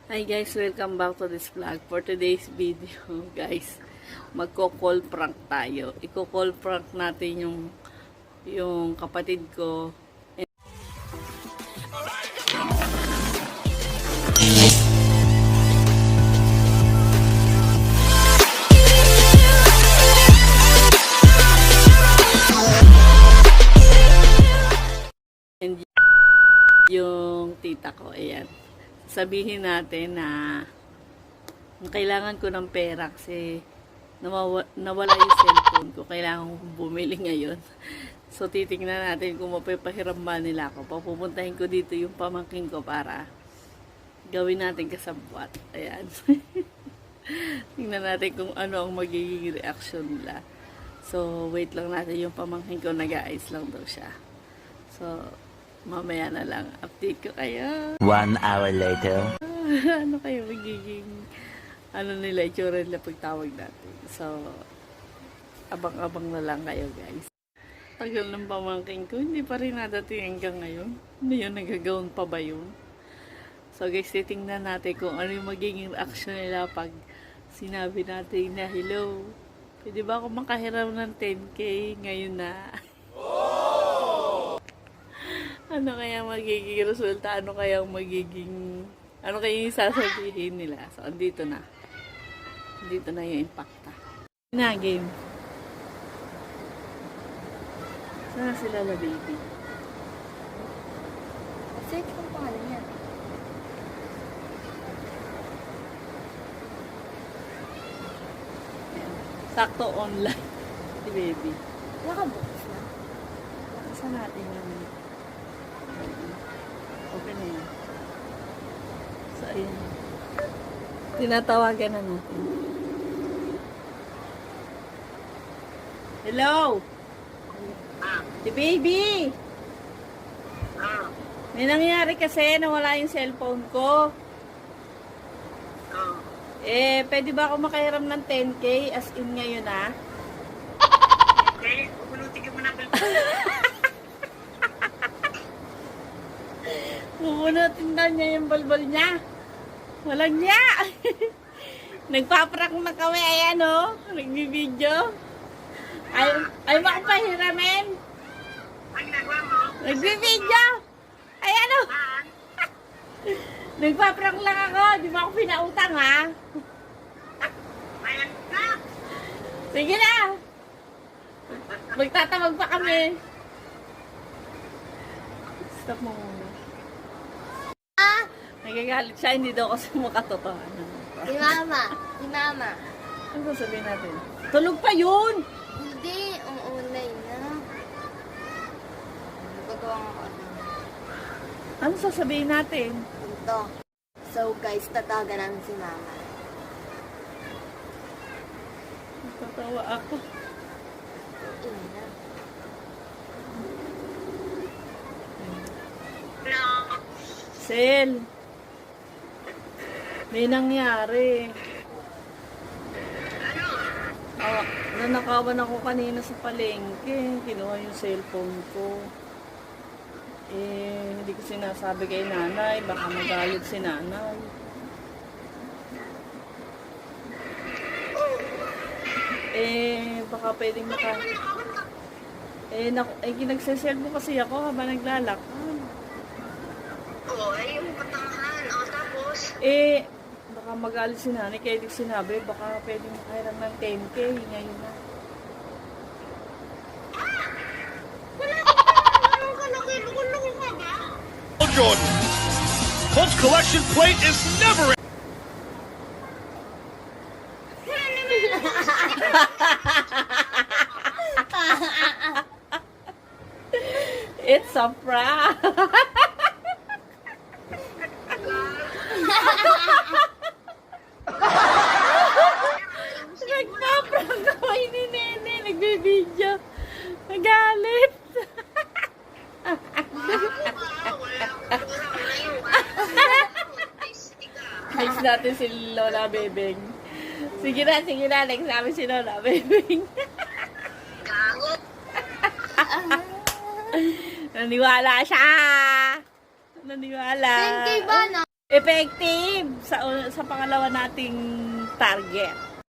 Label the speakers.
Speaker 1: Hi guys, welcome back to this vlog. For today's video, guys, magko-call prank tayo. Iko-call prank natin yung kapatid ko. And yung tita ko, ayan. Sabihin natin na kailangan ko ng pera kasi nawala yung cellphone ko. Kailangan kong bumili ngayon. So, titingnan natin kung mapapahiram ba nila ako. Papupuntahin ko dito yung pamangkin ko para gawin natin kasabwat. Ayan. Tingnan natin kung ano ang magiging reaction nila. So, wait lang natin yung pamangkin ko. Nag-aayos lang daw siya. So, mamaya na lang. Update ko kayo.
Speaker 2: 1 hour later.
Speaker 1: Ano kayo magiging nila, itsura nila pagtawag natin. So, abang-abang na lang kayo, guys. Tagal ng pamangkin ko, hindi pa rin nadating hanggang ngayon. Ano yun, nagagawin pa ba yun? So, guys, titingnan natin kung ano yung magiging reaction nila pag sinabi natin na, hello, pwede ba ako makahiram ng 10K ngayon na? Ano kaya magiging resulta? Ano kaya magiging... Ano kaya yung sasabihin nila? So, andito na. Andito na yung impacta. Na, game. Saan sila na, baby?
Speaker 3: Search kung pangalan niya.
Speaker 1: Ayan. Sakto online. Si baby.
Speaker 3: Nakabukas na.
Speaker 1: Saan natin yung... Open na yan. So, ayan. Tinatawagan na natin. Hello! Si baby! May nangyari kasi nawala yung cellphone ko. Pwede ba ako makahiram ng 10K as in ngayon
Speaker 4: Okay, pupulutin mo na
Speaker 1: Pupunutin daw niya yung balbal niya. Walang niya. Nagpaprank na kami. Ayan o. Nagbibideo. Ay makapahiramin.
Speaker 4: Ang nagawa mo?
Speaker 1: Nagbibideo. Ayan o. Nagpaprank lang ako. Di ba ako pinautang ha?
Speaker 4: Ayan ka!
Speaker 1: Sige na. Magtatawag pa kami. Stop mo muna. Nagagalit siya, hindi daw kasi makatotohanan.
Speaker 3: Si Mama. Si Mama.
Speaker 1: Ano sasabihin natin? Tulog pa yun!
Speaker 3: Hindi. Ang online na. Nagagawa nga ako.
Speaker 1: Ano sasabihin natin?
Speaker 3: Ito. So guys, tatawagan namin si Mama.
Speaker 1: Natatawa ako.
Speaker 3: Ina na.
Speaker 1: Sel! May nangyari. Nanakawan ako kanina sa palengke. Kinuha yung cellphone ko. Hindi ko sinasabi kay nanay. Baka magalit si nanay. Baka pwedeng kinagseselfo kasi ako habang naglalakad.
Speaker 4: Oo, ay yung patangahan. O, tapos?
Speaker 1: Baka magalit si nanay. Kaya di sinabi, baka pwedeng makahiram ng 10K. Ngayon na.
Speaker 4: Wala ka pa! Anong kalaki? Lukon-lukon ka ba?
Speaker 5: Jordan. Colts collection plate is never
Speaker 1: It's a prank! Nagpa-prank kami ni Nene. Nagbibideo. Nagalit. Next natin si Lola Bebeng. Sige na. Next namin si Lola Bebeng.
Speaker 4: Gago!
Speaker 1: Naniwala siya. Naniwala.
Speaker 3: 10K ba na?
Speaker 1: effective sa pangalawa nating target.